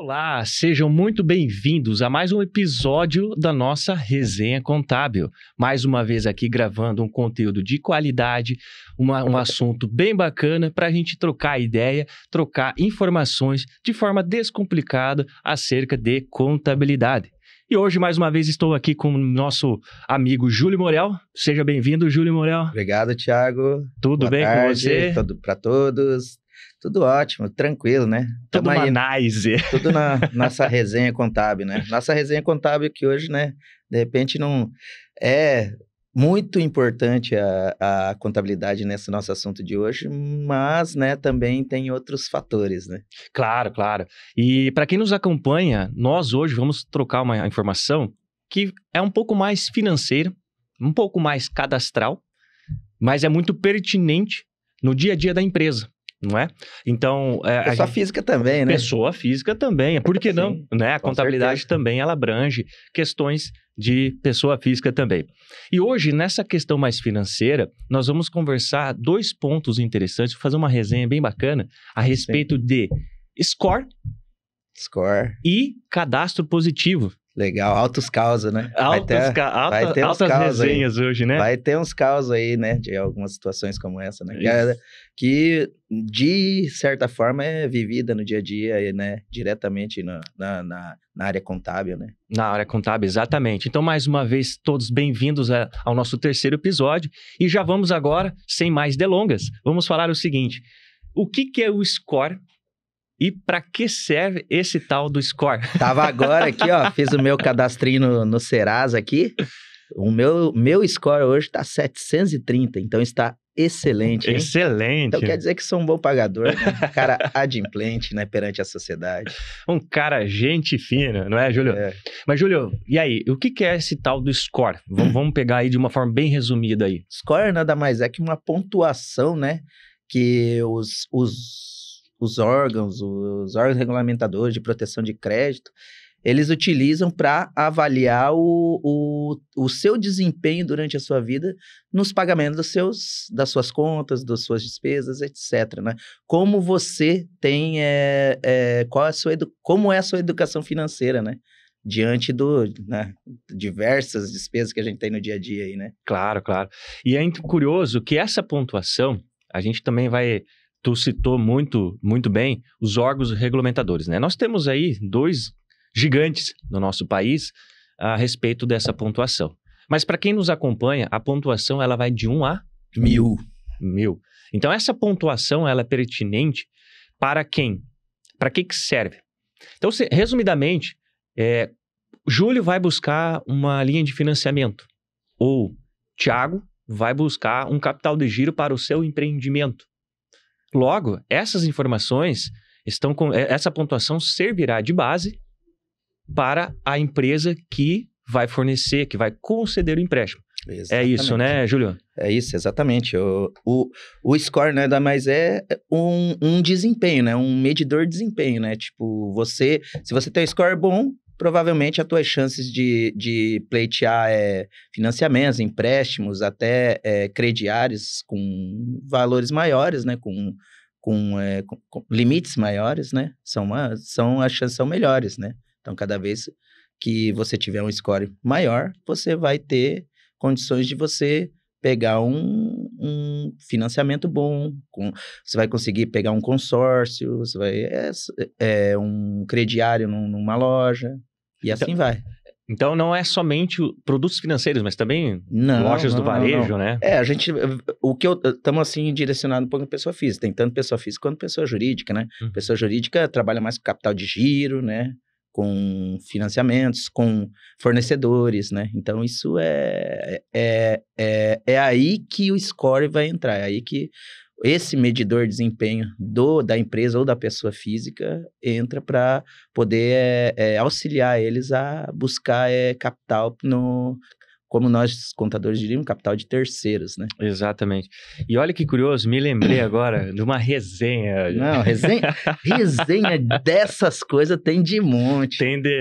Olá, sejam muito bem-vindos a mais um episódio da nossa Resenha Contábil. Mais uma vez aqui gravando um conteúdo de qualidade, um assunto bem bacana para a gente trocar ideia, trocar informações de forma descomplicada acerca de contabilidade. E hoje, mais uma vez, estou aqui com o nosso amigo Júlio Morel. Seja bem-vindo, Júlio Morel. Obrigado, Thiago. Tudo Boa bem tarde, com você? Tudo para todos. Tudo ótimo, tranquilo, né? Tudo Tamo aí, nice. tudo na nossa resenha contábil, né? Nossa resenha contábil que hoje, né? De repente não é muito importante a contabilidade nesse nosso assunto de hoje, mas, né, também tem outros fatores, né? Claro, claro. E para quem nos acompanha, nós hoje vamos trocar uma informação que é um pouco mais financeira, um pouco mais cadastral, mas é muito pertinente no dia a dia da empresa. Não é? Então... Pessoa física também, né? Pessoa física também. Por que não? Sim, Né? A contabilidade certeza. também ela abrange questões de pessoa física também. E hoje, nessa questão mais financeira, nós vamos conversar dois pontos interessantes, fazer uma resenha bem bacana a respeito de score Score. e cadastro positivo. Legal, altos causa, né? Vai ter uns Altas caos aí. resenhas hoje, né? Vai ter uns caos aí, né? De algumas situações como essa, né? Que, de certa forma, é vivida no dia a dia, né? Diretamente na área contábil, né? Na área contábil, exatamente. Então, mais uma vez, todos bem-vindos ao nosso terceiro episódio. E já vamos agora, sem mais delongas, vamos falar o seguinte. O que é o score e para que serve esse tal do score? Tava agora aqui, ó, fiz o meu cadastrinho no Serasa aqui. O meu score hoje tá 730, então está excelente, hein? Excelente. Então quer dizer que sou um bom pagador, né? Cara adimplente, né, perante a sociedade. Um cara gente fina, não é, Júlio? É. Mas, Júlio, e aí? O que é esse tal do score? Vamos pegar aí de uma forma bem resumida aí. Score nada mais é que uma pontuação, né, que os órgãos regulamentadores de proteção de crédito, eles utilizam para avaliar o seu desempenho durante a sua vida nos pagamentos das suas contas, das suas despesas, etc., né? Como você tem, como é a sua educação financeira, né? Diante diversas despesas que a gente tem no dia a dia aí, né? Claro, claro. E é curioso que essa pontuação, a gente também vai... Tu citou muito, muito bem os órgãos regulamentadores, né? Nós temos aí dois gigantes no nosso país a respeito dessa pontuação. Mas para quem nos acompanha, a pontuação ela vai de 1 a 1000. 1000. Então essa pontuação ela é pertinente para quem? Para que serve? Então, resumidamente, Júlio vai buscar uma linha de financiamento ou Thiago vai buscar um capital de giro para o seu empreendimento. Logo, essas informações essa pontuação servirá de base para a empresa que vai fornecer, que vai conceder o empréstimo. Exatamente. É isso, né, Júlio? É isso, exatamente. O score nada mais é um desempenho, né? Um medidor de desempenho, né? Tipo, se você tem um score bom, provavelmente as tuas chances de pleitear financiamentos, empréstimos, até crediários com valores maiores, né? Com limites maiores, né? As chances são melhores, né? Então, cada vez que você tiver um score maior, você vai ter condições de você pegar um financiamento bom, você vai conseguir pegar um consórcio, você vai um crediário numa loja, e assim vai. Então, não é somente produtos financeiros, mas também lojas do varejo, não. né? Estamos assim direcionado um pouco para pessoa física, tem tanto pessoa física quanto pessoa jurídica, né? Pessoa jurídica trabalha mais com capital de giro, né? Com financiamentos, com fornecedores, né? Então, isso é aí que o score vai entrar, é aí que esse medidor de desempenho da empresa ou da pessoa física entra para poder auxiliar eles a buscar capital como nós, contadores diríamos, capital de terceiros, né? Exatamente. E olha que curioso, me lembrei agora de uma resenha. Não, resenha dessas coisas tem de monte.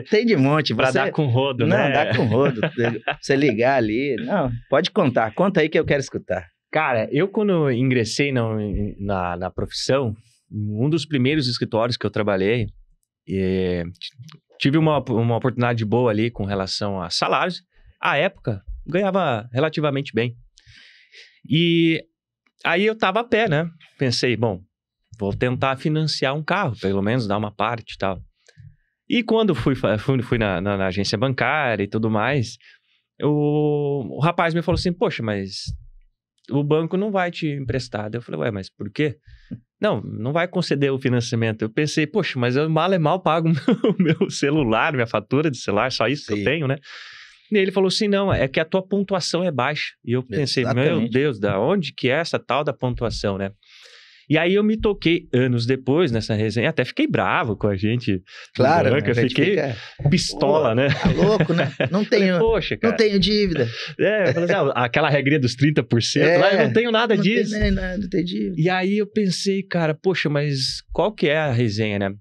Tem de monte. Pra dar com rodo, né? Não, dá com rodo. Você ligar ali. Não, pode contar. Conta aí que eu quero escutar. Cara, eu quando ingressei na profissão, um dos primeiros escritórios que eu trabalhei, Tive uma oportunidade boa ali com relação a salários. À época, ganhava relativamente bem. E aí eu tava a pé, né? Pensei, bom, vou tentar financiar um carro, pelo menos dar uma parte e tal. E quando fui na agência bancária e tudo mais, o rapaz me falou assim, poxa, mas o banco não vai te emprestar. Daí eu falei, ué, mas por quê? Não vai conceder o financiamento. Eu pensei, poxa, mas eu mal é mal pago o meu celular, minha fatura de celular, só isso que eu tenho, né? E ele falou assim, não, é que a tua pontuação é baixa. E eu pensei, meu Deus, da onde que é essa tal da pontuação, né? E aí eu me toquei anos depois nessa resenha, até fiquei bravo com a gente. Claro, banca, né? Fiquei pistola, né? Tá louco, né? Não tenho, poxa, cara, não tenho dívida. Eu falei assim, aquela regrinha dos 30%, lá eu não tenho nada disso. Não tenho nada, não tenho dívida. E aí eu pensei, cara, poxa, mas qual que é a resenha, né?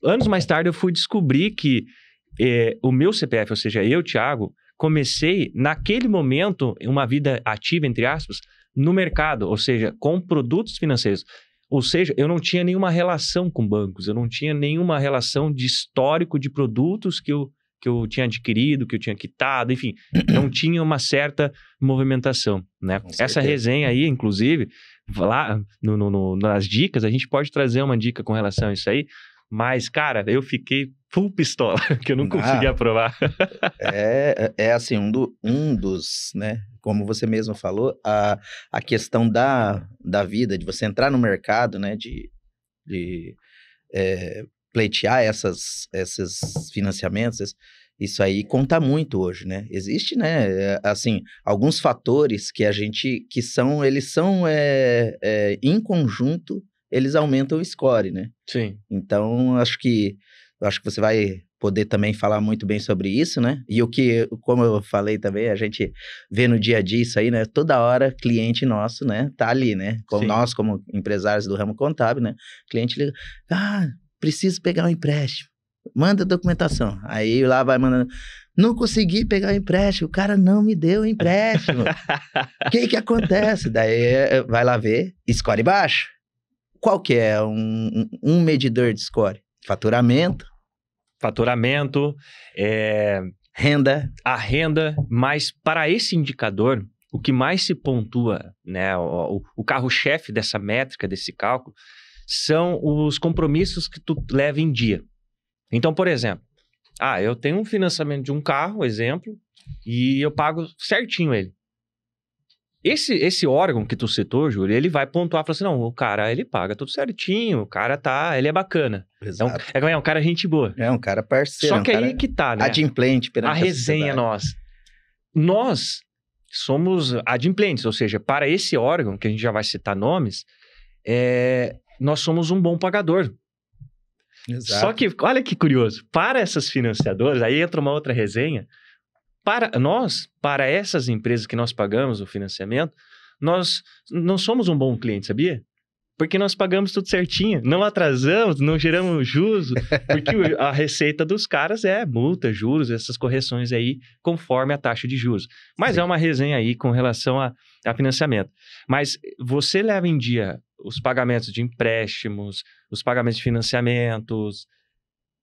Anos mais tarde eu fui descobrir que o meu CPF, ou seja, eu, Thiago, comecei naquele momento uma vida ativa, entre aspas, no mercado, ou seja, com produtos financeiros. Ou seja, eu não tinha nenhuma relação com bancos, eu não tinha nenhuma relação de histórico de produtos que eu tinha adquirido, que eu tinha quitado, enfim, não tinha uma certa movimentação, né? Essa resenha aí, inclusive, lá nas dicas, a gente pode trazer uma dica com relação a isso aí, mas, cara, eu fiquei full pistola, que eu não consegui aprovar. É assim, um dos, né, como você mesmo falou, a questão da vida, de você entrar no mercado, né, de pleitear esses financiamentos, isso aí conta muito hoje, né? Existe, né, assim, alguns fatores que eles são em conjunto, eles aumentam o score, né? Sim. Então, acho que você vai poder também falar muito bem sobre isso, né? E como eu falei também, a gente vê no dia a dia isso aí, né? Toda hora, cliente nosso, né? Tá ali, né? Nós, como empresários do ramo contábil, né? Cliente liga, preciso pegar um empréstimo. Manda a documentação. Aí lá vai mandando, não consegui pegar o empréstimo, o cara não me deu o empréstimo. O que acontece? Daí vai lá ver, score baixo. Qual que é um medidor de score? Faturamento, renda. A renda, mas para esse indicador, o que mais se pontua, né, o carro-chefe dessa métrica, desse cálculo, são os compromissos que tu leva em dia. Então, por exemplo, eu tenho um financiamento de um carro, exemplo, e eu pago certinho ele. Esse órgão que tu citou, Júlio, ele vai pontuar e falar assim, não, o cara, ele paga tudo certinho, o cara ele é bacana. Exato. É um cara gente boa. É um cara parceiro. Só que aí que tá, né? Adimplente perante a resenha nossa. Nós somos adimplentes, ou seja, para esse órgão, que a gente já vai citar nomes, nós somos um bom pagador. Exato. Só que, olha que curioso, para essas financiadoras, aí entra uma outra resenha, para essas empresas que nós pagamos o financiamento, nós não somos um bom cliente, sabia? Porque nós pagamos tudo certinho, não atrasamos, não geramos juros, porque a receita dos caras é multa, juros, essas correções aí, conforme a taxa de juros. Mas Sim. É uma resenha aí com relação a financiamento. Mas você leva em dia os pagamentos de empréstimos, os pagamentos de financiamentos,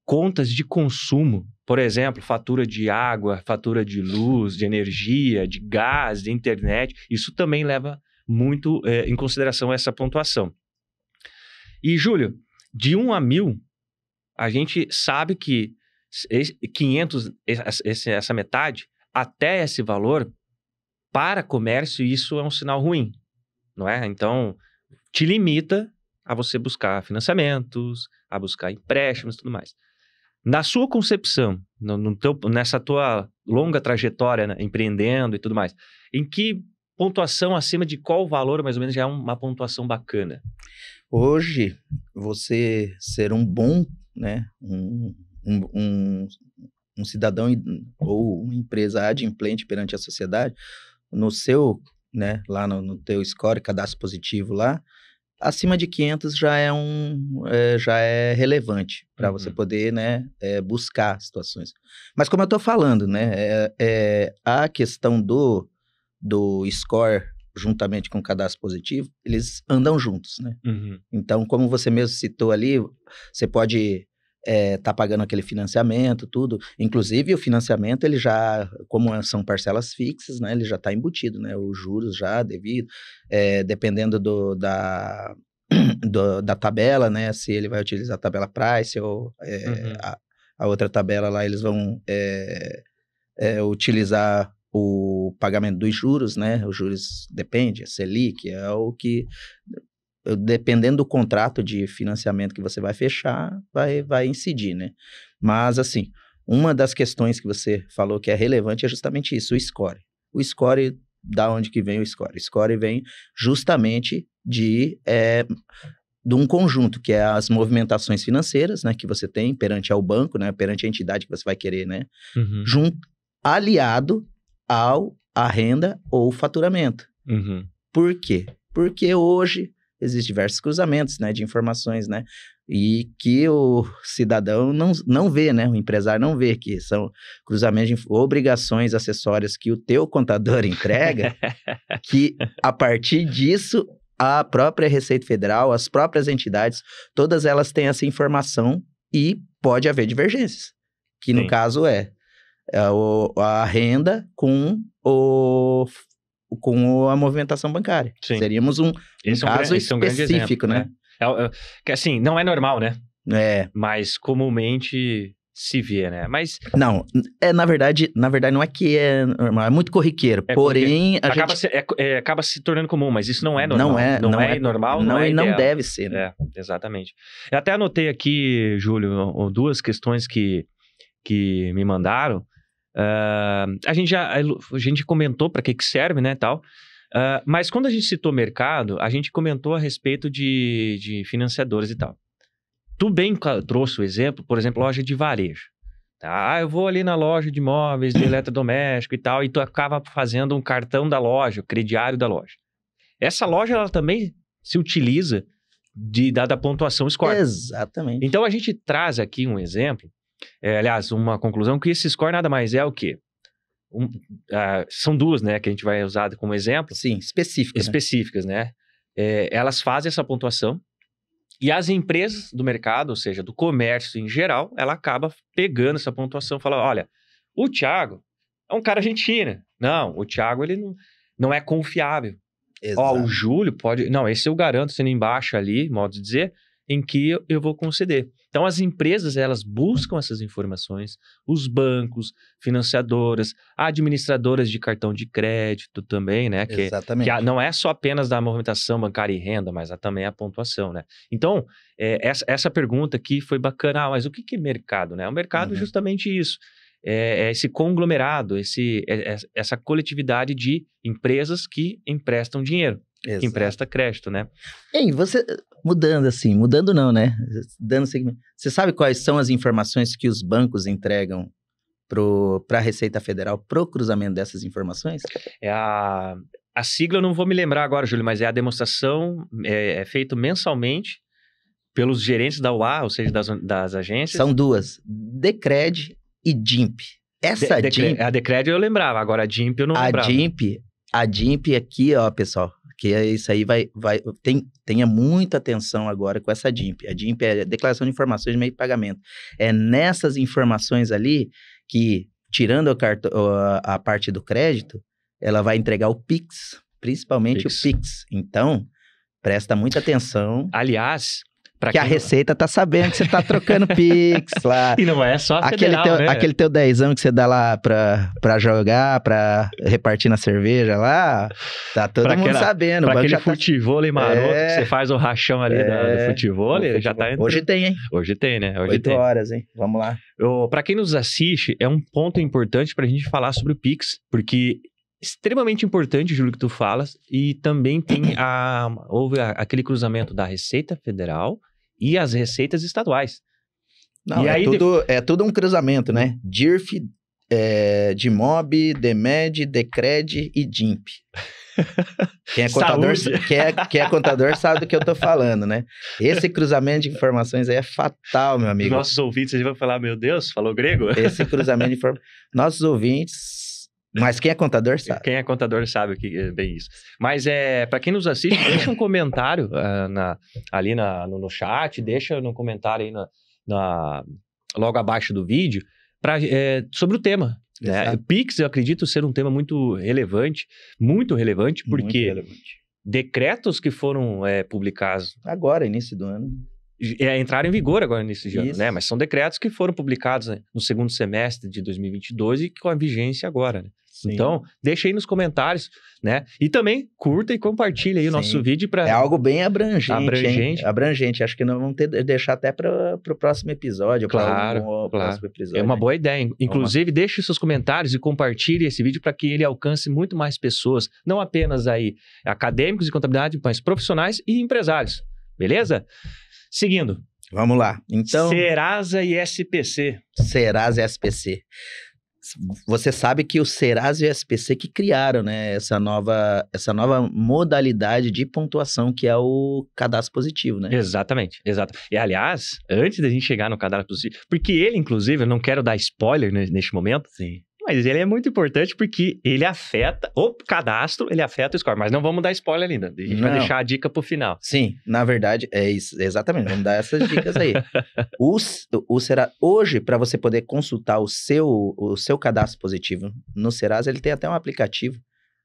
contas de consumo, por exemplo, fatura de água, fatura de luz, de energia, de gás, de internet, isso também leva muito em consideração essa pontuação. E, Júlio, de 1 a 1000, a gente sabe que 500, essa metade, até esse valor, para comércio, isso é um sinal ruim, não é? Então, te limita a você buscar financiamentos, a buscar empréstimos e tudo mais. Na sua concepção, nessa tua longa trajetória, né, empreendendo e tudo mais, em que pontuação acima de qual valor, mais ou menos, já é uma pontuação bacana? Hoje, você ser um bom, né, um cidadão ou uma empresa adimplente perante a sociedade, no seu, né, lá no teu score, cadastro positivo lá, acima de 500 já é relevante para você poder, né, buscar situações. Mas como eu estou falando, né, a questão do score juntamente com o cadastro positivo, eles andam juntos, né? Então, como você mesmo citou ali, você pode tá pagando aquele financiamento, tudo. Inclusive, o financiamento, ele já, como são parcelas fixas, né? Ele já está embutido, né? Os juros já devido, dependendo da tabela, né? Se ele vai utilizar a tabela price ou a outra tabela lá, eles vão utilizar o pagamento dos juros, né? Os juros depende, a Selic, é o que... Dependendo do contrato de financiamento que você vai fechar, vai incidir, né? Mas, assim, uma das questões que você falou que é relevante é justamente isso, o score. O score, da onde que vem o score? O score vem justamente de um conjunto, que é as movimentações financeiras, né? Que você tem perante ao banco, né? Perante a entidade que você vai querer, né? Aliado à renda ou faturamento. Por quê? Porque hoje... Existem diversos cruzamentos, né, de informações, né, e que o cidadão não vê, né, o empresário não vê, que são cruzamentos de obrigações acessórias que o teu contador entrega, que a partir disso, a própria Receita Federal, as próprias entidades, todas elas têm essa informação e pode haver divergências, que no caso a renda com a movimentação bancária. Sim. Seríamos um caso específico, né? Que assim, não é normal, né? Mas comumente se vê, né? Mas... Não, na verdade não é que é normal, é muito corriqueiro, porém... acaba se tornando comum, mas isso não é normal. Não é normal, não é ideal. Não deve ser, né? Exatamente. Eu até anotei aqui, Júlio, duas questões que me mandaram. A gente comentou para que serve, né, tal. Mas quando a gente citou mercado, a gente comentou a respeito de financiadores e tal. Tu bem trouxe o exemplo, por exemplo, loja de varejo. Tá? Eu vou ali na loja de imóveis, de eletrodoméstico e tal, e tu acaba fazendo um cartão da loja, o crediário da loja. Essa loja, ela também se utiliza da pontuação score. Exatamente. Então, a gente traz aqui um exemplo, aliás, uma conclusão, que esse score nada mais é o quê? São duas, né, que a gente vai usar como exemplo. Sim, específicas, né? Elas fazem essa pontuação e as empresas do mercado, ou seja, do comércio em geral, ela acaba pegando essa pontuação e fala, olha, o Thiago é um cara argentino. Não, o Thiago, ele não é confiável. O Júlio pode... Não, esse eu garanto, sendo embaixo ali, modo de dizer, em que eu vou conceder. Então, as empresas, elas buscam essas informações, os bancos, financiadoras, administradoras de cartão de crédito também, né? Exatamente. Que não é só apenas da movimentação bancária e renda, mas também a pontuação, né? Então, essa pergunta aqui foi bacana. Mas o que é mercado, né? O mercado é justamente isso. É esse conglomerado, essa coletividade de empresas que emprestam dinheiro. Exato. Que empresta crédito, né? Você... Mudando não, né? Dando segmento. Você sabe quais são as informações que os bancos entregam para a Receita Federal pro cruzamento dessas informações? A sigla eu não vou me lembrar agora, Júlio, mas a demonstração é feita mensalmente pelos gerentes da UA, ou seja, das agências. São duas, Decred e DIMP. A Decred eu lembrava, agora a DIMP eu não lembrava. A DIMP aqui, ó, pessoal, que isso aí tenha muita atenção agora com essa DIMP. A DIMP é Declaração de Informações de Meio de Pagamento. É nessas informações ali que, tirando a parte do crédito, ela vai entregar o PIX, principalmente o PIX. Então, presta muita atenção. Aliás... Que a Receita tá sabendo que você tá trocando Pix lá. E não é só a federal, né? Aquele teu dezão que você dá lá pra jogar, pra repartir na cerveja lá, tá todo mundo sabendo. Pra aquele futevôlei maroto que você faz o rachão ali do futevôlei, já tá entrando. Hoje tem, hein? Hoje tem, né? 8 horas, hein? Vamos lá. Pra quem nos assiste, é um ponto importante pra gente falar sobre o Pix, porque... Extremamente importante, Júlio, que tu falas, e também houve aquele cruzamento da Receita Federal e as receitas estaduais. Não, é tudo um cruzamento, né? DIRF, DIMOB, DEMED, DECRED e DIMP. Quem é contador sabe do que eu tô falando, né? Esse cruzamento de informações aí é fatal, meu amigo. Nossos ouvintes vão falar, meu Deus, falou grego? Esse cruzamento de informações... Nossos ouvintes... Mas quem é contador sabe. Quem é contador sabe que é bem isso. Mas para quem nos assiste, deixa um comentário ali no chat, deixa no comentário aí logo abaixo do vídeo, sobre o tema. Né? O Pix, eu acredito ser um tema muito relevante, porque decretos que foram publicados... Agora, início do ano. Entraram em vigor agora nesse ano, né? Mas são decretos que foram publicados, né, no segundo semestre de 2022 e com a vigência agora, né? Então, deixa aí nos comentários, né? E também curta e compartilha aí o nosso vídeo para... É algo bem abrangente. Abrangente. Acho que nós vamos deixar até para o próximo episódio. Claro. Próximo episódio. É uma boa ideia. Inclusive, deixe seus comentários e compartilhe esse vídeo para que ele alcance muito mais pessoas. Não apenas aí acadêmicos de contabilidade, mas profissionais e empresários. Beleza? Seguindo. Vamos lá. Então... Serasa e SPC. Serasa e SPC. Você sabe que o Serasa e o SPC que criaram, né, essa nova modalidade de pontuação que é o cadastro positivo, né? Exatamente, exato. E, aliás, antes da gente chegar no cadastro positivo, porque ele, inclusive, eu não quero dar spoiler neste momento, sim, mas ele é muito importante porque ele afeta o cadastro, ele afeta o score. Mas não vamos dar spoiler ainda. A gente vai deixar a dica pro final. Sim, na verdade, é isso. Exatamente, vamos dar essas dicas aí. Hoje, para você poder consultar o seu cadastro positivo no Serasa, ele tem até um aplicativo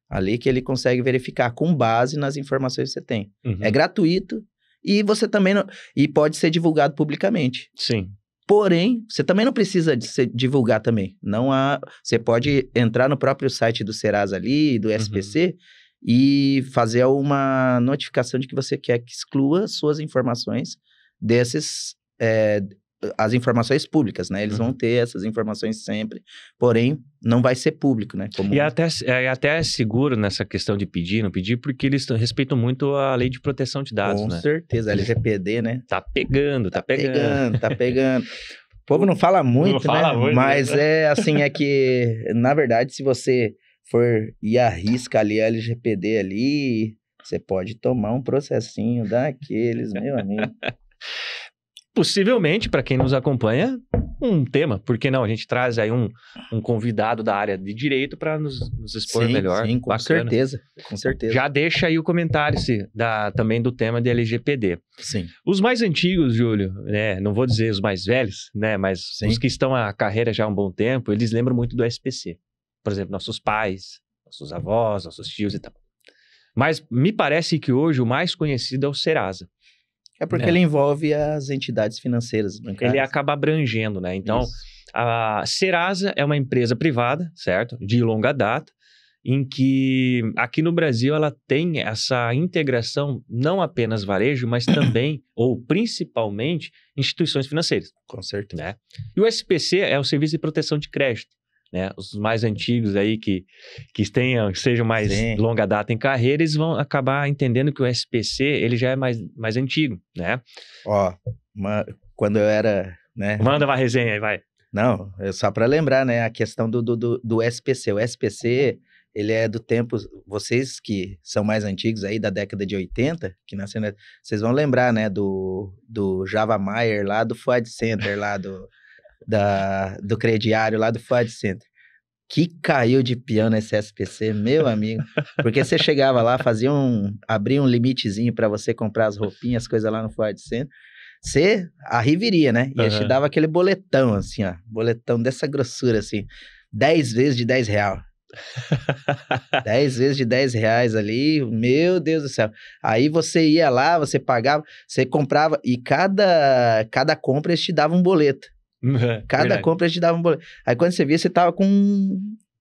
ali que ele consegue verificar com base nas informações que você tem. Uhum. É gratuito e você também e pode ser divulgado publicamente. Sim. Porém, você também não precisa divulgar também. Você pode entrar no próprio site do Serasa ali, do SPC, e fazer uma notificação de que você quer que exclua suas informações as informações públicas, né? Eles vão ter essas informações sempre, porém, não vai ser público, né? E até é seguro nessa questão de pedir, não pedir, porque eles respeitam muito a lei de proteção de dados, né? Com certeza, a LGPD, né? Tá pegando. Tá pegando. O povo não fala muito, né? Mas é que, na verdade, se você for ir à risca ali, a LGPD ali, você pode tomar um processinho daqueles, meu amigo. Possivelmente, para quem nos acompanha, um tema. Por que não? A gente traz aí um convidado da área de direito para nos expor melhor. Sim, com certeza. Já deixa aí o comentário também do tema de LGPD. Sim. Os mais antigos, Júlio, né? Não vou dizer os mais velhos, né? Mas os que estão à carreira já há um bom tempo, eles lembram muito do SPC. Por exemplo, nossos pais, nossos avós, nossos tios e tal. Mas me parece que hoje o mais conhecido é o Serasa. É porque ele envolve as entidades financeiras bancárias. Ele acaba abrangendo, né? Então, a Serasa é uma empresa privada, certo? De longa data, em que aqui no Brasil ela tem essa integração não apenas varejo, mas também, ou principalmente, instituições financeiras. Com certeza. Né? E o SPC é o Serviço de Proteção de Crédito. Né? Os mais antigos aí que sejam mais longa data em carreira, eles vão acabar entendendo que o SPC ele já é mais antigo, né? Quando eu era... né? Manda uma resenha aí, vai. Não, só para lembrar, né? A questão do SPC. O SPC, ele é do tempo... Vocês que são mais antigos aí, da década de 80, que nasceram... Vocês vão lembrar, né? Do Java Maier lá, do Floyd Center lá, do crediário lá do Floyd Center. Que caiu de piano esse SPC, meu amigo. Porque você chegava lá, abria um limitezinho para você comprar as roupinhas, as coisas lá no Floyd Center. Você arriviria, né? E te dava aquele boletão, assim, ó. Boletão dessa grossura, assim. 10 vezes de R$10. 10 vezes de R$10 ali, meu Deus do céu. Aí você ia lá, você pagava, você comprava, e cada compra eles te davam um boleto. Cada compra eles te davam um boleto. Aí quando você via, você tava com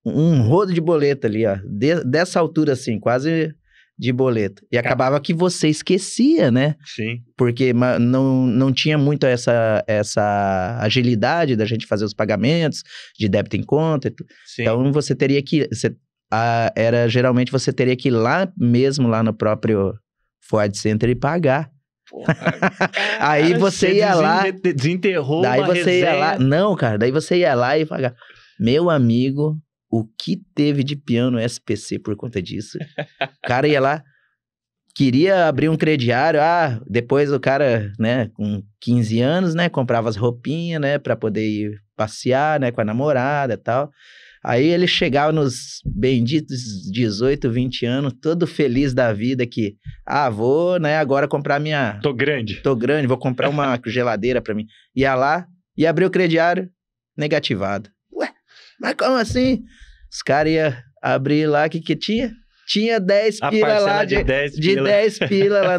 um rodo de boleto ali, ó. Dessa altura assim, quase de boleto. E acabava que você esquecia, né? Sim. Porque não tinha muito essa agilidade da gente fazer os pagamentos de débito em conta. Sim. Então você teria que... geralmente você teria que ir lá mesmo, lá no próprio Floyd Center e pagar. Aí você ia lá, desenterrou daí uma você resenha. ia lá, não, cara, daí você ia lá e pagava. Meu amigo, o que teve de piano SPC por conta disso? O cara ia lá, queria abrir um crediário, depois o cara, né, com 15 anos, né, comprava as roupinhas, né, pra poder ir passear, né, com a namorada e tal. Aí ele chegava nos benditos 18, 20 anos, todo feliz da vida que, vou, né, agora comprar minha... Tô grande, vou comprar uma geladeira pra mim. Ia lá e abriu o crediário, negativado. Ué, mas como assim? Os caras iam abrir lá, o que tinha? Tinha 10 pila lá, de 10 pila lá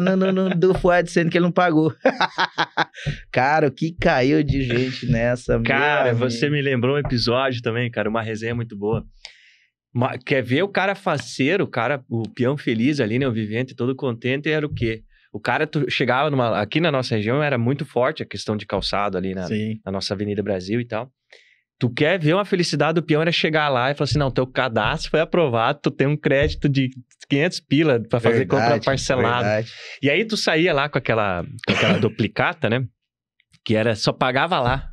do Fuad, sendo que ele não pagou. Cara, o que caiu de gente nessa? Cara, você me lembrou um episódio também, cara, uma resenha muito boa. Quer ver o cara faceiro, o peão feliz ali, né, o vivente todo contente, era o quê? O cara chegava aqui na nossa região, era muito forte a questão de calçado ali na nossa Avenida Brasil e tal. Tu quer ver uma felicidade do peão, era chegar lá e falar assim, não, teu cadastro foi aprovado, tu tem um crédito de 500 pila pra fazer compra parcelada. Verdade. E aí tu saía lá com aquela duplicata, né? Que era, só pagava lá.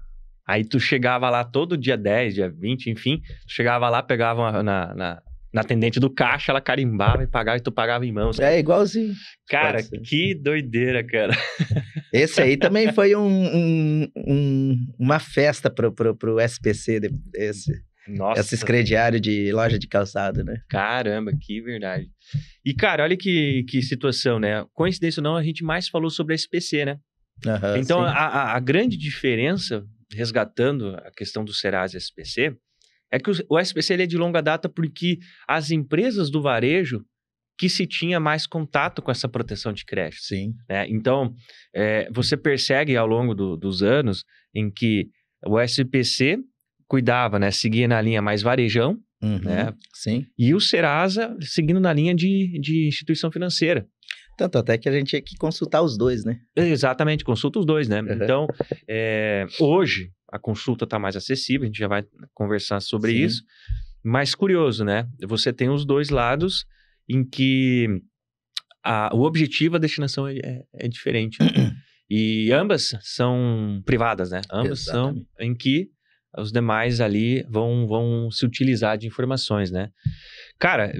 Aí tu chegava lá todo dia 10, dia 20, enfim, tu chegava lá, pegava na atendente do caixa, ela carimbava e pagava, e tu pagava em mãos. É igualzinho. Cara, que doideira, cara. Esse aí também foi uma festa pro SPC, esse crediário de loja de calçado, né? Caramba, que verdade. E, cara, olha que situação, né? Coincidência ou não, a gente mais falou sobre a SPC, né? Uhum, então, a grande diferença, resgatando a questão do Serasa SPC, é que o SPC ele é de longa data porque as empresas do varejo que se tinha mais contato com essa proteção de crédito. Sim. Né? Então, você persegue ao longo dos anos em que o SPC cuidava, né? Seguia na linha mais varejão, né? Sim. E o Serasa seguindo na linha de instituição financeira. Tanto até que a gente tinha que consultar os dois, né? Exatamente, consulta os dois, né? Então, hoje a consulta está mais acessível, a gente já vai conversar sobre isso. Mas curioso, né? Você tem os dois lados em que o objetivo, a destinação é diferente. Né? E ambas são privadas, né? Ambas são em que os demais ali vão se utilizar de informações, né? Cara,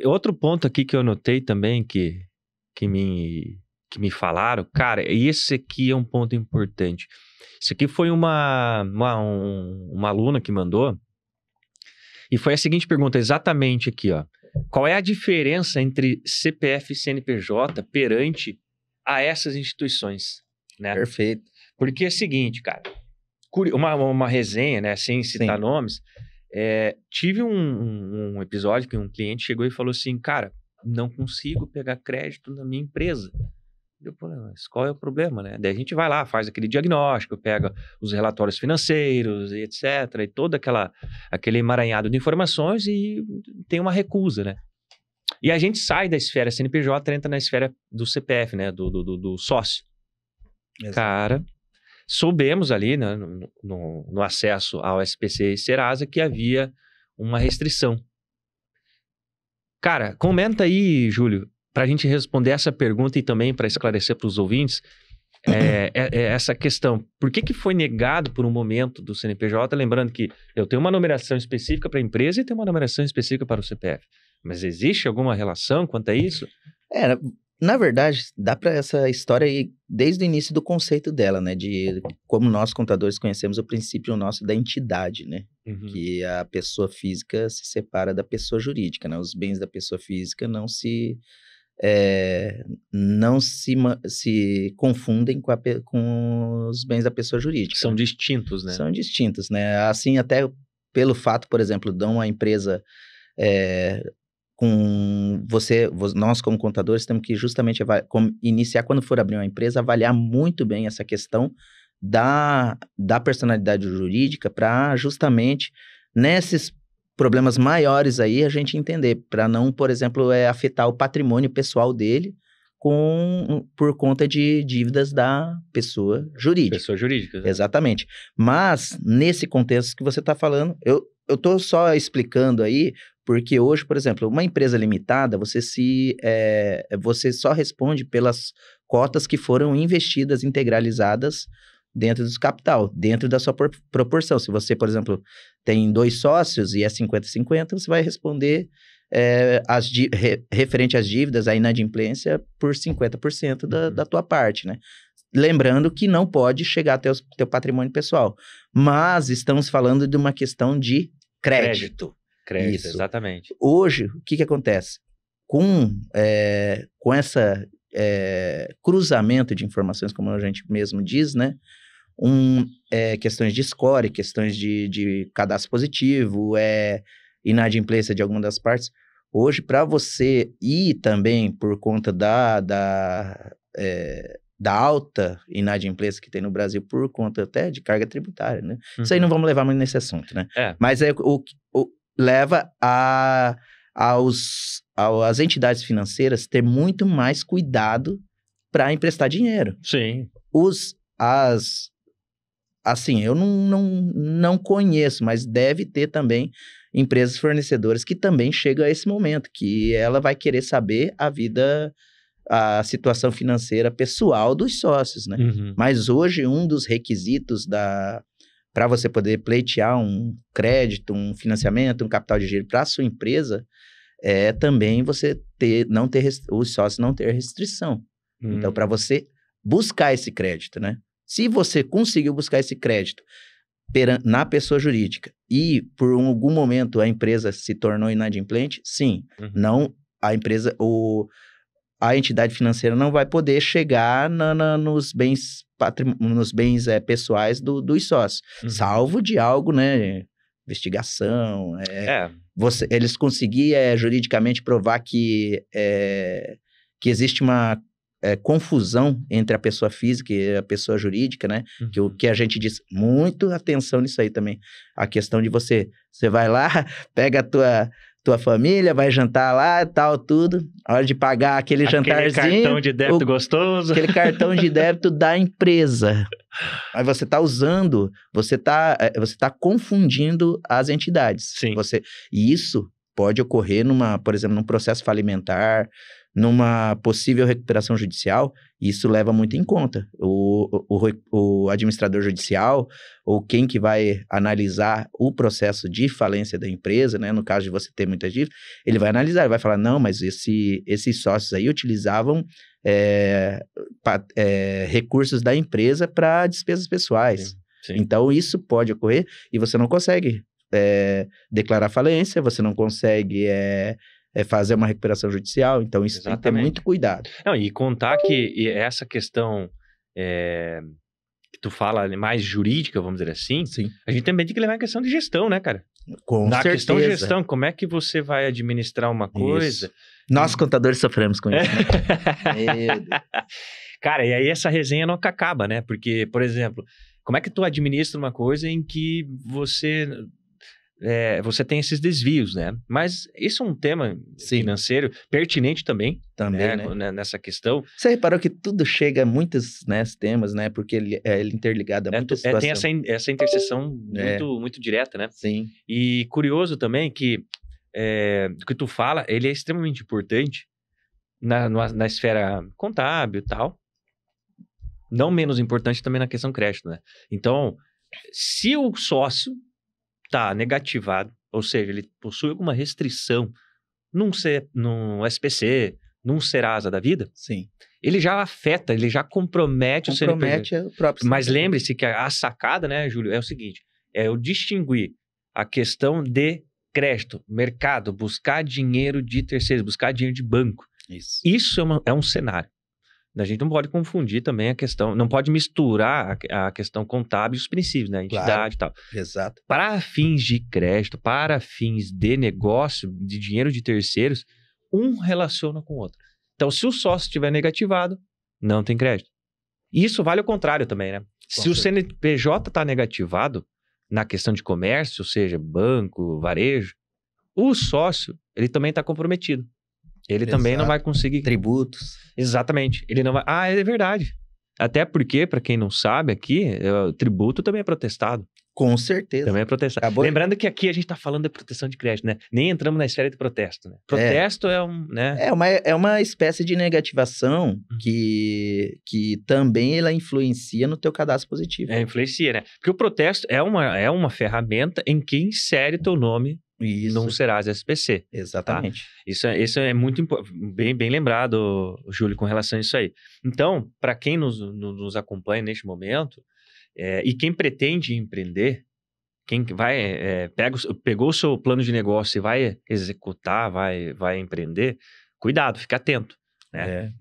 outro ponto aqui que eu notei também que me falaram, cara, esse aqui é um ponto importante. Isso aqui foi uma aluna que mandou, e foi a seguinte pergunta, exatamente aqui, ó. Qual é a diferença entre CPF e CNPJ perante a essas instituições? Né? Perfeito. Porque é o seguinte, cara, uma resenha, né, sem citar nomes, tive um episódio que um cliente chegou e falou assim, cara, não consigo pegar crédito na minha empresa. Eu falei, mas qual é o problema, né? Daí a gente vai lá, faz aquele diagnóstico, pega os relatórios financeiros e etc. E todo aquele emaranhado de informações e tem uma recusa, né? E a gente sai da esfera CNPJ, entra na esfera do CPF, né? Do sócio. Exato. Cara, soubemos ali, né, no acesso ao SPC e Serasa que havia uma restrição. Cara, comenta aí, Júlio, para a gente responder essa pergunta e também para esclarecer para os ouvintes essa questão. Por que foi negado por um momento do CNPJ? Lembrando que eu tenho uma numeração específica para a empresa e tenho uma numeração específica para o CPF. Mas existe alguma relação quanto a isso? Na verdade, dá para essa história ir desde o início do conceito dela, né? De como nós, contadores, conhecemos o princípio nosso da entidade, né? Que a pessoa física se separa da pessoa jurídica, né? Os bens da pessoa física não se confundem com os bens da pessoa jurídica. São distintos, né? São distintos, né? Assim, até pelo fato, por exemplo, de uma empresa... nós como contadores temos que justamente iniciar, quando for abrir uma empresa, avaliar muito bem essa questão da personalidade jurídica para justamente nesses problemas maiores aí a gente entender, para não, por exemplo, afetar o patrimônio pessoal dele por conta de dívidas da pessoa jurídica. Pessoa jurídica. Né? Exatamente. Mas, nesse contexto que você está falando, eu estou só explicando aí, porque hoje, por exemplo, uma empresa limitada, você só responde pelas cotas que foram investidas, integralizadas dentro do capital, dentro da sua proporção. Se você, por exemplo, tem 2 sócios e é 50-50, você vai responder referente às dívidas, a inadimplência, por 50% da tua parte, né? Lembrando que não pode chegar até o teu patrimônio pessoal. Mas estamos falando de uma questão de Crédito. Crédito, Isso. exatamente. Hoje, o que acontece? Com essa cruzamento de informações, como a gente mesmo diz, né? Questões de score, questões de cadastro positivo, inadimplência de alguma das partes. Hoje, para você ir também por conta da alta inadimplência que tem no Brasil, por conta até de carga tributária, né? Isso aí não vamos levar muito nesse assunto, né? Mas leva às entidades financeiras ter muito mais cuidado para emprestar dinheiro. Sim. Assim, eu não conheço, mas deve ter também empresas fornecedoras que também chegam a esse momento, que ela vai querer saber a situação financeira pessoal dos sócios, né? Mas hoje, um dos requisitos para você poder pleitear um crédito, um financiamento, um capital de giro para a sua empresa, é também você os sócios não ter restrição. Então, para você buscar esse crédito, né? Se você conseguiu buscar esse crédito na pessoa jurídica e por algum momento a empresa se tornou inadimplente, sim, não a entidade financeira não vai poder chegar nos bens pessoais dos sócios, salvo de algo, né? Investigação, eles conseguirem juridicamente provar que existe uma confusão entre a pessoa física e a pessoa jurídica, né? Que o que a gente diz, muito atenção nisso aí também. A questão de você vai lá, pega a tua família, vai jantar lá, tal, tudo. A hora de pagar aquele jantarzinho... Aquele cartão de débito gostoso. Aquele cartão de débito da empresa. Aí você está usando, você tá confundindo as entidades. Sim. E isso pode ocorrer por exemplo, num processo falimentar, numa possível recuperação judicial, isso leva muito em conta. O administrador judicial, ou quem que vai analisar o processo de falência da empresa, né, no caso de você ter muitas dívidas, ele vai analisar, ele vai falar, não, mas esses sócios aí utilizavam recursos da empresa para despesas pessoais. Sim. Então, isso pode ocorrer e você não consegue declarar falência, você não consegue... fazer uma recuperação judicial, então isso tem que ter muito cuidado. Não, e contar que essa questão que tu fala mais jurídica, vamos dizer assim, sim, a gente também tem que levar em questão de gestão, né, cara? Na questão de gestão, como é que você vai administrar uma coisa? Isso. Nós, contadores, sofremos com isso, né? Meu Deus. Cara, e aí essa resenha nunca acaba, né? Porque, por exemplo, como é que tu administra uma coisa em que você tem esses desvios, né? Mas isso é um tema financeiro pertinente também, né? Nessa questão. Você reparou que tudo chega a muitos temas, né? Porque ele é ligado a muitas situações. Tem essa interseção muito direta, né? Sim. E curioso também que o que tu fala, ele é extremamente importante na esfera contábil e tal. Não menos importante também na questão crédito, né? Então, se o sócio tá negativado, ou seja, ele possui alguma restrição num SPC, num Serasa da vida, sim, ele já afeta, ele já compromete o CNPJ. O próprio Mas lembre-se que a sacada, né, Júlio, é o seguinte, é eu distinguir a questão de crédito, mercado, buscar dinheiro de terceiros, buscar dinheiro de banco. Isso é um cenário. A gente não pode confundir também a questão, não pode misturar a questão contábil e os princípios, né? A entidade e tal. Exato. Para fins de crédito, para fins de negócio, de dinheiro de terceiros, um relaciona com o outro. Então, se o sócio estiver negativado, não tem crédito. E isso vale ao contrário também, né? Se o CNPJ está negativado na questão de comércio, ou seja, banco, varejo, o sócio, ele também está comprometido. Ele também não vai conseguir... Tributos. Exatamente. Ele não vai... é verdade. Até porque, para quem não sabe aqui, o tributo também é protestado. Com certeza. Também é protestado. Lembrando que aqui a gente está falando de proteção de crédito, né? Nem entramos na esfera de protesto, né? Protesto né? É uma espécie de negativação que também ela influencia no teu cadastro positivo. Influencia, né? Porque o protesto é uma ferramenta em que insere teu nome num Serasa SPC. Exatamente. Tá? Isso é muito bem lembrado, Júlio, com relação a isso aí. Então, para quem nos acompanha neste momento, e quem pretende empreender, quem vai, pegou o seu plano de negócio e vai executar, vai empreender, cuidado, fica atento. Né?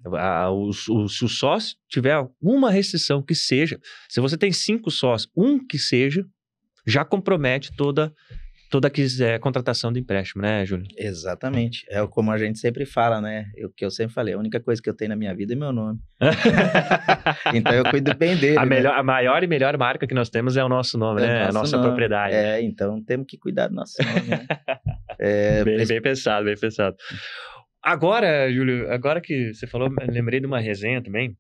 Se o sócio tiver alguma restrição que seja, se você tem 5 sócios, um que seja, já compromete toda contratação de empréstimo, né, Júlio? Exatamente. É como a gente sempre fala, né? O que eu sempre falei, a única coisa que eu tenho na minha vida é meu nome. Então eu cuido bem dele, a maior e melhor marca que nós temos é o nosso nome, né? A nossa propriedade. Então temos que cuidar do nosso nome, né? Bem pensado, bem pensado. Agora, Júlio, agora que você falou, eu lembrei de uma resenha também,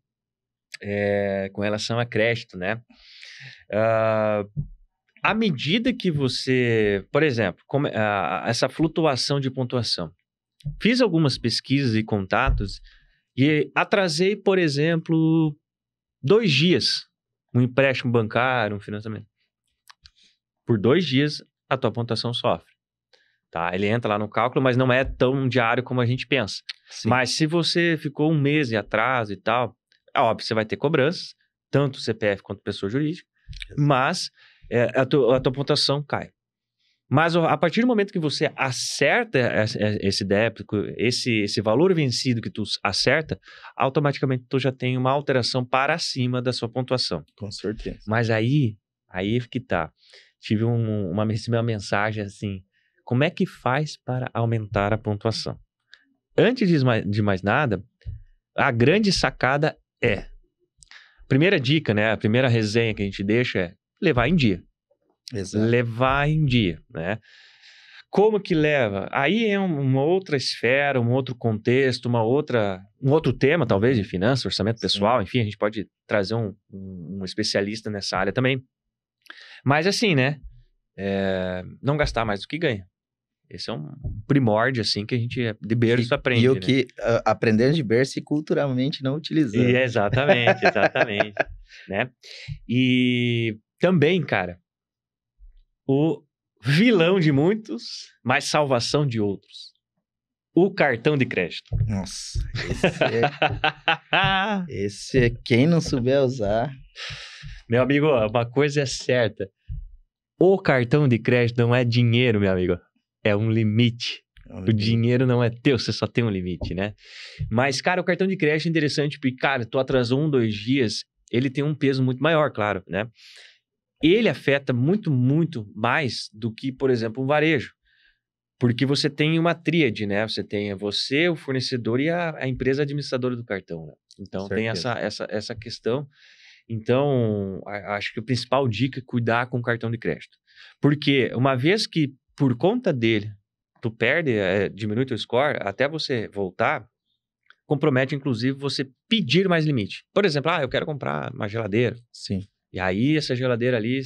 com relação a crédito, né? À medida que você, por exemplo, essa flutuação de pontuação, fiz algumas pesquisas e contatos e atrasei, por exemplo, 2 dias um empréstimo bancário, um financiamento. Por 2 dias, a tua pontuação sofre. Tá? Ele entra lá no cálculo, mas não é tão diário como a gente pensa. Sim. Mas se você ficou 1 mês em atraso e tal, é óbvio, você vai ter cobranças, tanto CPF quanto pessoa jurídica, mas a tua pontuação cai. Mas a partir do momento que você acerta esse débito, esse valor vencido que tu acerta, automaticamente tu já tem uma alteração para cima da sua pontuação. Com certeza. Mas aí que tá. Tive uma mensagem assim, como é que faz para aumentar a pontuação? Antes de mais nada, a grande sacada primeira dica, né? A primeira resenha que a gente deixa é levar em dia. Exato. Levar em dia, né? Como que leva? Aí é uma outra esfera, um outro contexto, um outro tema, talvez, de finanças, orçamento pessoal, enfim, a gente pode trazer um especialista nessa área também. Mas assim, né? Não gastar mais do que ganha. Esse é um primórdio, assim, que a gente de berço aprende. E o né? que aprendemos de berço e culturalmente não utilizamos. Exatamente. Né? E também, cara, o vilão de muitos, mas salvação de outros. O cartão de crédito. Nossa, esse quem não souber usar... Meu amigo, uma coisa é certa. O cartão de crédito não é dinheiro, meu amigo. É um limite. O dinheiro não é teu, você só tem um limite, né? Mas, cara, o cartão de crédito é interessante porque, cara, tu atrasou 1, 2 dias, ele tem um peso muito maior, claro, né? Ele afeta muito, muito mais do que, por exemplo, um varejo. Porque você tem uma tríade, né? Você tem você, o fornecedor e a empresa administradora do cartão, né? Então, tem essa questão. Então, acho que a principal dica é cuidar com o cartão de crédito. Porque uma vez que, por conta dele, tu perde, diminui teu score, até você voltar, compromete, inclusive, você pedir mais limite. Por exemplo, eu quero comprar uma geladeira. Sim. E aí, essa geladeira ali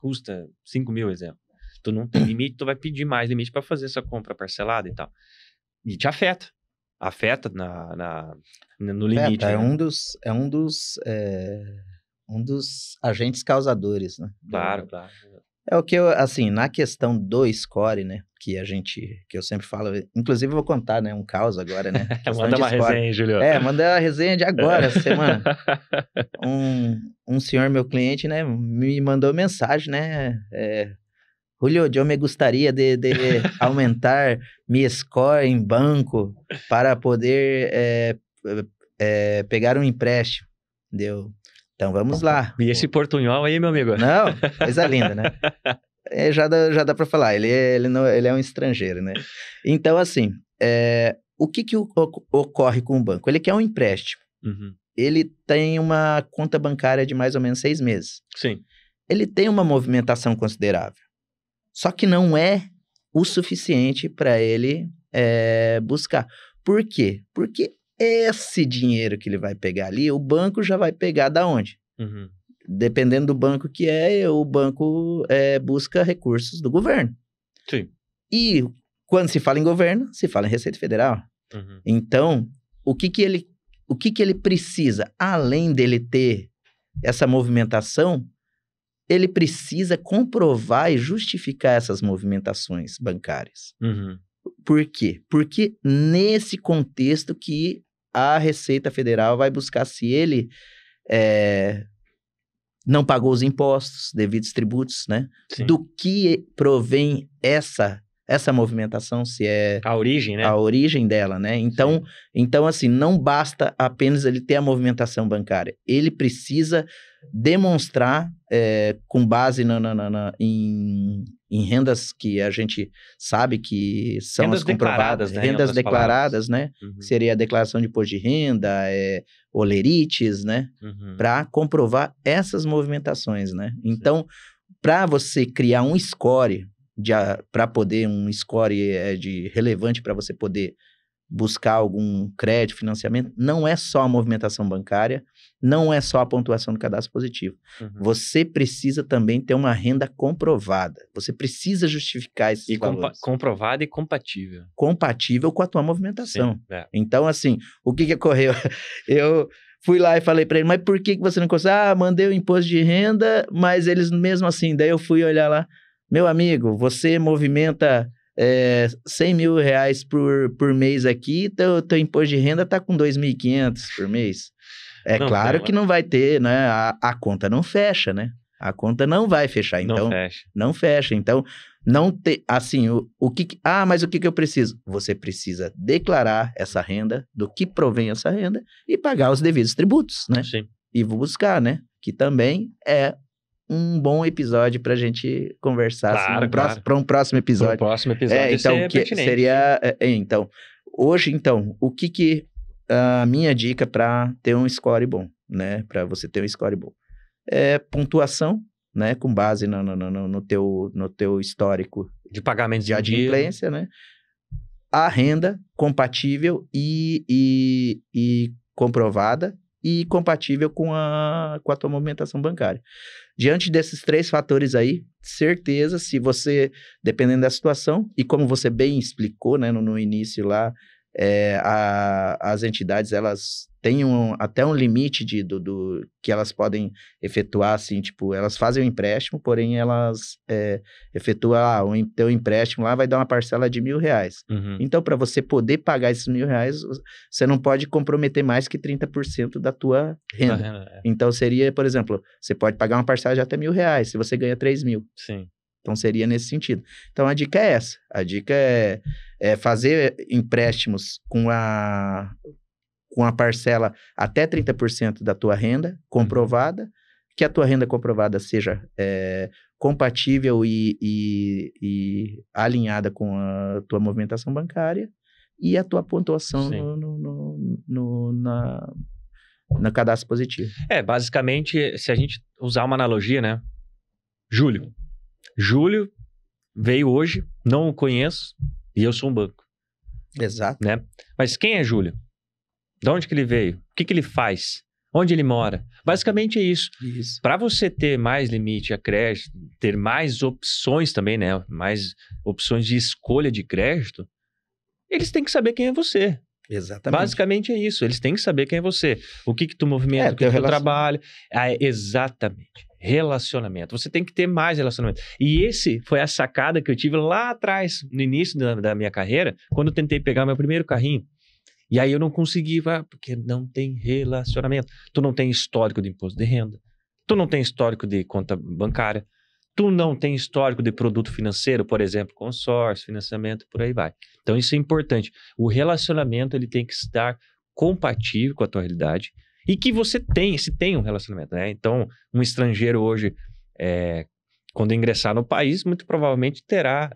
custa 5 mil, exemplo. Tu não tem limite, tu vai pedir mais limite para fazer essa compra parcelada e tal. E te afeta. Afeta no limite. É né? um dos agentes causadores, né? Claro. É o que eu, assim, na questão do score, né? Que eu sempre falo, inclusive eu vou contar, né? Um caos agora, né? Manda uma resenha, hein, Julio? Manda a resenha de agora, essa semana. Um senhor, meu cliente, né? Me mandou mensagem, né? Julio, eu me gostaria de aumentar minha score em banco para poder pegar um empréstimo. Deu. Então, vamos lá. E esse portunhol aí, meu amigo? Não, coisa linda, né? Já dá para falar, ele é um estrangeiro, né? Então, assim, o que ocorre com o banco? Ele quer um empréstimo. Uhum. Ele tem uma conta bancária de mais ou menos 6 meses. Sim. Ele tem uma movimentação considerável. Só que não é o suficiente para ele buscar. Por quê? Porque esse dinheiro que ele vai pegar ali, o banco já vai pegar da onde? Uhum. Dependendo do banco que o banco busca recursos do governo. Sim. E quando se fala em governo, se fala em Receita Federal. Uhum. Então, o que ele precisa? Além dele ter essa movimentação, ele precisa comprovar e justificar essas movimentações bancárias. Uhum. Por quê? Porque nesse contexto que a Receita Federal vai buscar se ele não pagou os impostos, devidos tributos, né? Sim. Do que provém essa movimentação, se é A origem, né? a origem dela, né? Então, assim, não basta apenas ele ter a movimentação bancária. Ele precisa demonstrar, com base em rendas que a gente sabe que são Rendas as comprovadas, declaradas, né? Em rendas outras declaradas, né? Uhum. Seria a declaração de imposto de renda, olerites, né? Uhum. Para comprovar essas movimentações, né? Então, para você criar um score, para poder, um score de relevante para você poder buscar algum crédito, financiamento, não é só a movimentação bancária, não é só a pontuação do cadastro positivo. Uhum. Você precisa também ter uma renda comprovada. Você precisa justificar esses valores. Comprovada e compatível. Compatível com a tua movimentação. Sim, é. Então, assim, o que ocorreu? Eu fui lá e falei para ele, mas por que você não consegue? Mandei o imposto de renda, mas eles mesmo assim. Daí eu fui olhar lá, meu amigo, você movimenta 100 mil reais por mês aqui, teu imposto de renda tá com 2.500 por mês. Não, claro que não vai ter, né? A conta não fecha, né? A conta não vai fechar, então... Não fecha. Então, não tem... Assim, mas o que eu preciso? Você precisa declarar essa renda, do que provém essa renda, e pagar os devidos tributos, né? Sim. E buscar, né? Que também é um bom episódio pra gente conversar, claro, assim, para um próximo episódio. Para o próximo episódio, então, que seria... então, hoje, então, o que a minha dica para ter um score bom, né? Para você ter um score bom. Pontuação, né? Com base no teu histórico de pagamento de adimplência, né? A renda compatível e comprovada e compatível com a tua movimentação bancária. Diante desses 3 fatores aí, certeza, se você, dependendo da situação, e como você bem explicou, né, no início lá, as entidades, elas têm até um limite do que elas podem efetuar, assim, tipo, elas fazem o empréstimo, porém elas efetuam, o teu empréstimo lá vai dar uma parcela de R$1.000. Uhum. Então, para você poder pagar esses R$1.000, você não pode comprometer mais que 30% da tua renda. Então, seria, por exemplo, você pode pagar uma parcela de até R$1.000, se você ganha 3.000. Sim. Então, seria nesse sentido. Então, a dica é essa. A dica é fazer empréstimos com a parcela até 30% da tua renda comprovada, que a tua renda comprovada seja compatível e alinhada com a tua movimentação bancária e a tua pontuação no cadastro positivo. Basicamente, se a gente usar uma analogia, né? Júlio veio hoje, não o conheço, e eu sou um banco. Exato. Né? Mas quem é Júlio? De onde que ele veio? O que ele faz? Onde ele mora? Basicamente é isso. Para você ter mais limite a crédito, ter mais opções também, né? Mais opções de escolha de crédito, eles têm que saber quem é você. Exatamente. Basicamente é isso. Eles têm que saber quem é você. O que tu movimenta, o que tu trabalha. Exatamente. Relacionamento. Você tem que ter mais relacionamento. E esse foi a sacada que eu tive lá atrás, no início da minha carreira, quando eu tentei pegar meu primeiro carrinho. E aí eu não consegui, porque não tem relacionamento. Tu não tem histórico de imposto de renda. Tu não tem histórico de conta bancária. Tu não tem histórico de produto financeiro, por exemplo, consórcio, financiamento, por aí vai. Então isso é importante. O relacionamento ele tem que estar compatível com a tua realidade e que você tem um relacionamento, né? Então, um estrangeiro hoje, quando ingressar no país, muito provavelmente terá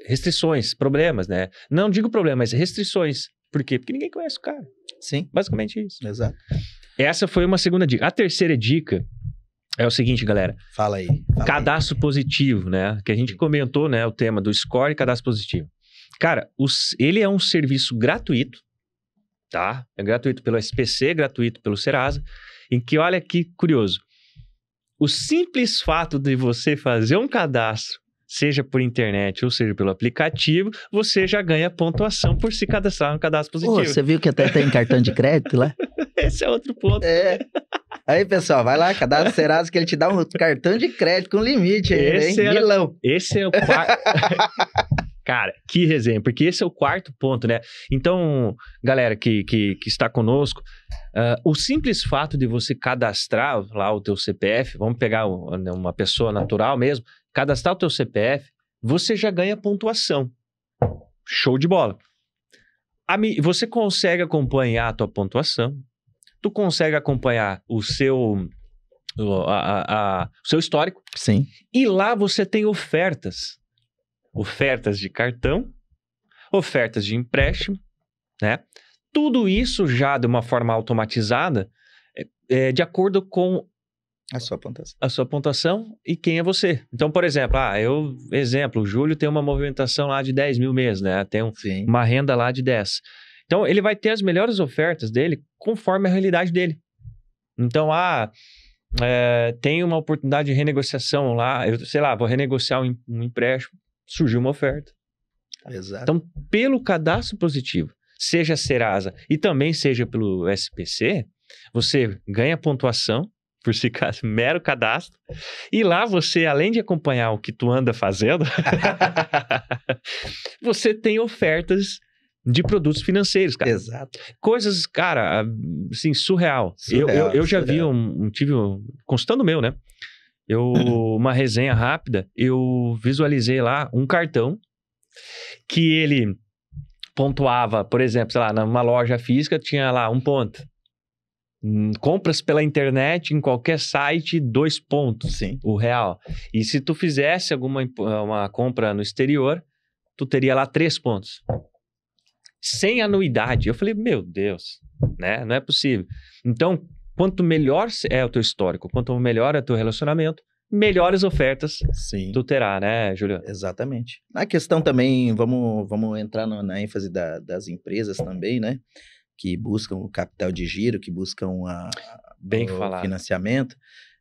restrições, problemas, né? Não digo problemas, mas restrições. Por quê? Porque ninguém conhece o cara. Sim. Basicamente isso. Exato. Essa foi uma segunda dica. A terceira dica é o seguinte, galera. Fala aí. Cadastro positivo, né? Que a gente comentou, né? O tema do score e cadastro positivo. Cara, ele é um serviço gratuito, tá? É gratuito pelo SPC, gratuito pelo Serasa, em que, olha que curioso, o simples fato de você fazer um cadastro, seja por internet ou seja pelo aplicativo, você já ganha pontuação por se cadastrar no cadastro positivo. Você viu que até tem cartão de crédito lá? Esse é outro ponto. Aí, pessoal, vai lá, cadastra Serasa que ele te dá um cartão de crédito com limite aí, hein? Milão. Esse é o Cara, que resenha, porque esse é o quarto ponto, né? Então, galera que está conosco, o simples fato de você cadastrar lá o teu CPF, vamos pegar uma pessoa natural mesmo, cadastrar o teu CPF, você já ganha pontuação. Show de bola. Você consegue acompanhar a tua pontuação, tu consegue acompanhar o seu histórico. Sim. E lá você tem ofertas. Ofertas de cartão, ofertas de empréstimo, né? Tudo isso já de uma forma automatizada, de acordo com A sua pontuação. a sua pontuação e quem é você. Então, por exemplo, o Júlio tem uma movimentação lá de 10 mil mês, né? Tem Sim. uma renda lá de 10. Então, ele vai ter as melhores ofertas dele conforme a realidade dele. Então, tem uma oportunidade de renegociação lá, vou renegociar um empréstimo, surgiu uma oferta. Exato. Então, pelo cadastro positivo, seja Serasa e também seja pelo SPC, você ganha pontuação por se mero cadastro, e lá você, além de acompanhar o que tu anda fazendo, você tem ofertas de produtos financeiros, cara. Exato. Coisas, cara, assim, surreal. Eu já vi consultando meu, né? Uma resenha rápida, eu visualizei lá um cartão que ele pontuava, por exemplo, sei lá, numa loja física tinha lá 1 ponto. Compras pela internet, em qualquer site, 2 pontos. Sim. O real. E se tu fizesse uma compra no exterior, tu teria lá 3 pontos. Sem anuidade. Eu falei, meu Deus, né? Não é possível. Então, quanto melhor é o teu histórico, quanto melhor é o teu relacionamento, melhores ofertas Sim. tu terá, né, Júlio? Exatamente. Na questão também, vamos entrar na ênfase das empresas também, né? Que buscam o capital de giro, que buscam o financiamento.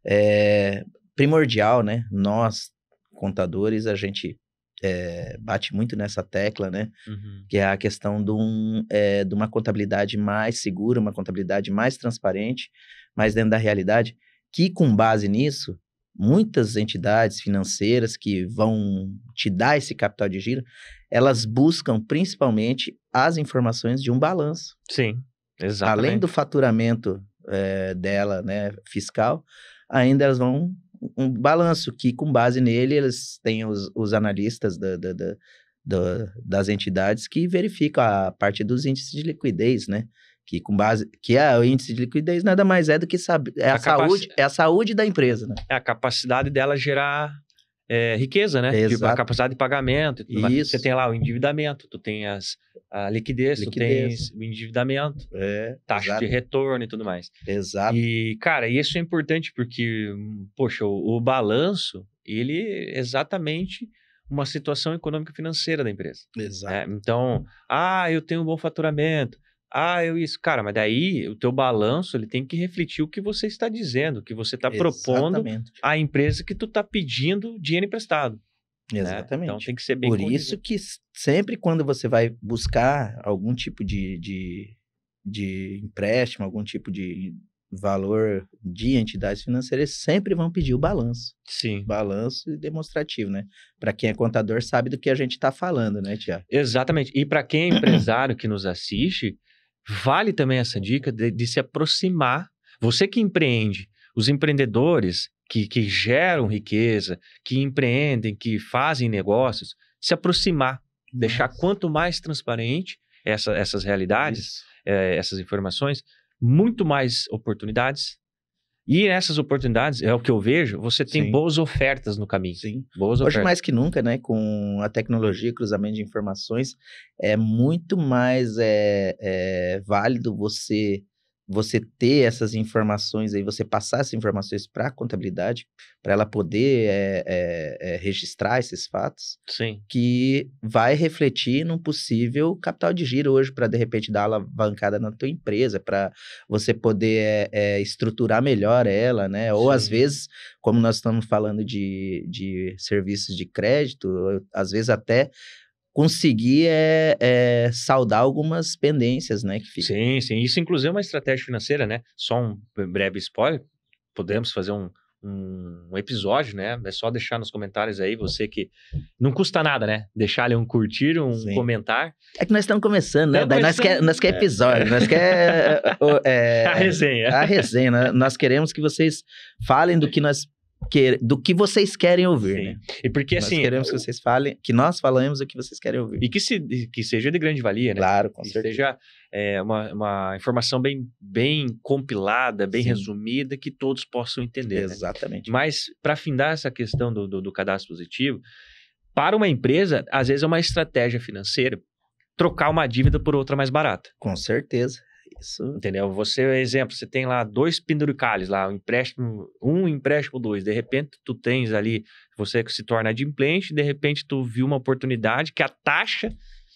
É primordial, né? Nós, contadores, a gente bate muito nessa tecla, né? Uhum. Que é a questão de uma contabilidade mais segura, uma contabilidade mais transparente, mais dentro da realidade, que com base nisso, muitas entidades financeiras que vão te dar esse capital de giro, elas buscam principalmente as informações de um balanço. Sim, exatamente. Além do faturamento dela, né, fiscal, ainda elas vão um balanço que, com base nele, eles têm os analistas das entidades que verificam a parte dos índices de liquidez, né? O índice de liquidez nada mais é do que a saúde da empresa, né? É a capacidade dela gerar riqueza, né? Exato. Tipo, a capacidade de pagamento. Isso. Você tem lá o endividamento, tu tem a liquidez, tu tens o endividamento, taxa de retorno e tudo mais. Exato. E, cara, isso é importante porque, poxa, o balanço, ele é exatamente uma situação econômica financeira da empresa. Exato. Então, eu tenho um bom faturamento. Cara, mas daí o teu balanço, ele tem que refletir o que você está dizendo, o que você está propondo à empresa que tu está pedindo dinheiro emprestado. Exatamente. Né? Então tem que ser bem Por isso que sempre quando você vai buscar algum tipo de empréstimo, algum tipo de valor de entidades financeiras, sempre vão pedir o balanço. Sim. Balanço demonstrativo, né? Para quem é contador sabe do que a gente está falando, né, Tiago? Exatamente. E para quem é empresário que nos assiste, vale também essa dica de se aproximar. Você que empreende, os empreendedores que geram riqueza, que empreendem, que fazem negócios, se aproximar. Deixar quanto mais transparente essas realidades, essas informações, muito mais oportunidades. E nessas oportunidades, é o que eu vejo, você tem boas ofertas no caminho. Sim. Boas Hoje ofertas. mais que nunca, né, com a tecnologia, cruzamento de informações, é muito mais válido você ter essas informações aí, você passar essas informações para a contabilidade, para ela poder registrar esses fatos. Sim. Que vai refletir num possível capital de giro hoje para, de repente, dar alavancada na tua empresa, para você poder estruturar melhor ela, né? Ou, às vezes, como nós estamos falando de serviços de crédito, às vezes até conseguir saldar algumas pendências, né? Que ficam. Sim. Isso, inclusive, é uma estratégia financeira, né? Só um breve spoiler. Podemos fazer um episódio, né? É só deixar nos comentários aí, você que... Não custa nada, né? Deixar ali um curtir, um comentar. É que nós estamos começando, né? Daí nós quer episódio, nós quer... A resenha. A resenha, né? Nós queremos que vocês falem do que vocês querem ouvir, Sim. né? E porque assim... Nós queremos que vocês falem, que nós falamos o que vocês querem ouvir. E que seja de grande valia, né? Claro, com que certeza. seja uma informação bem compilada, bem Sim. resumida, que todos possam entender. Né? Exatamente. Mas, para findar essa questão do cadastro positivo, para uma empresa, às vezes é uma estratégia financeira trocar uma dívida por outra mais barata. Com certeza. Isso. Entendeu? Você, exemplo, você tem lá 2 penduricalhos, lá, um empréstimo 2. De repente, tu tens ali, você se torna adimplente, de repente tu viu uma oportunidade que a taxa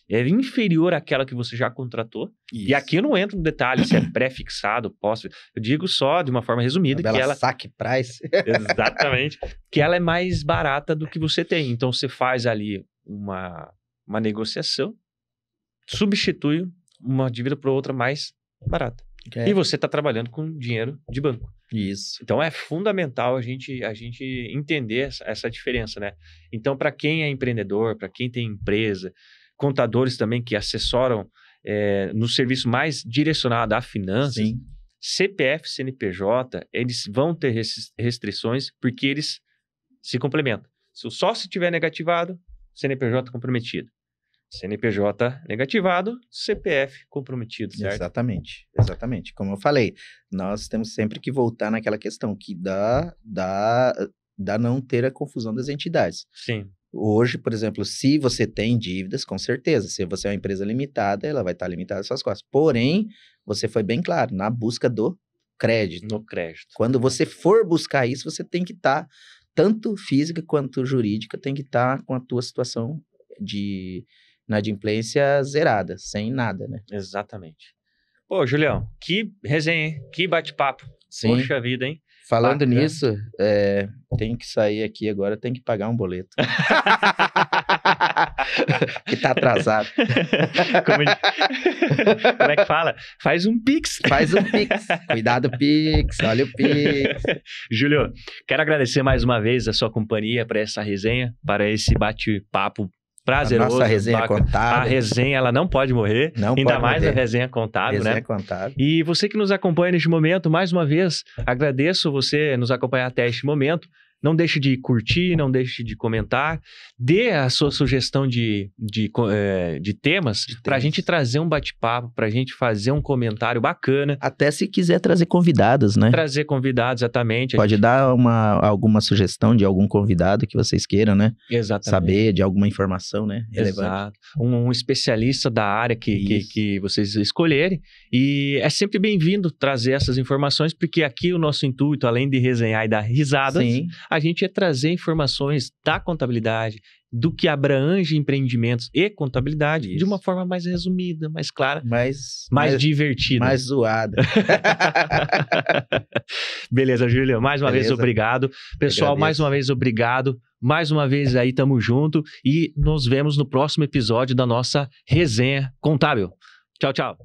é inferior àquela que você já contratou. Isso. E aqui eu não entro no detalhe se é pré-fixado, pós. Eu digo só de uma forma resumida que ela... saque price. Exatamente. Que ela é mais barata do que você tem. Então, você faz ali uma negociação, substitui uma dívida por outra mais barata. E você está trabalhando com dinheiro de banco. Isso. Então, é fundamental a gente entender essa diferença, né? Então, para quem é empreendedor, para quem tem empresa, contadores também que assessoram no serviço mais direcionado a finanças, Sim. CPF, CNPJ, eles vão ter restrições porque eles se complementam. Se o sócio estiver negativado, CNPJ comprometido. CNPJ negativado, CPF comprometido, certo? Exatamente. Como eu falei, nós temos sempre que voltar naquela questão que dá não ter a confusão das entidades. Sim. Hoje, por exemplo, se você tem dívidas, com certeza, se você é uma empresa limitada, ela vai estar limitada às suas costas. Porém, você foi bem claro, na busca do crédito. No crédito. Quando você for buscar isso, você tem que estar, tanto física quanto jurídica, tem que estar com a tua situação de inadimplência zerada, sem nada, né? Exatamente. Pô, Julião, que resenha, hein? Que bate-papo. Sim. Poxa vida, hein? Falando Bacana. nisso, tem que sair aqui agora, tem que pagar um boleto. Que tá atrasado. Como é que fala? Faz um Pix. Faz um Pix. Cuidado, Pix. Olha o Pix. Júlio, quero agradecer mais uma vez a sua companhia para essa resenha, para esse bate-papo prazeroso. A nossa resenha contábil. A resenha, ela não pode morrer. Ainda mais a resenha contábil, né? Resenha contábil. E você que nos acompanha neste momento, mais uma vez, agradeço você nos acompanhar até este momento. Não deixe de curtir, não deixe de comentar. Dê a sua sugestão de temas para a gente trazer um bate-papo, para a gente fazer um comentário bacana. Até se quiser trazer convidados, né? Trazer convidados, exatamente. Pode dar alguma sugestão de algum convidado que vocês queiram, né? Exatamente. Saber de alguma informação, né? Relevante. Exato. Um especialista da área que vocês escolherem. E é sempre bem-vindo trazer essas informações, porque aqui o nosso intuito, além de resenhar e dar risadas, Sim. A gente é trazer informações da contabilidade, do que abrange empreendimentos e contabilidade, de uma forma mais resumida, mais clara, mais divertida. Mais zoada. Beleza, Júlio. Mais uma vez, obrigado. Pessoal, mais uma vez, obrigado. Mais uma vez aí, tamo junto. E nos vemos no próximo episódio da nossa resenha contábil. Tchau, tchau.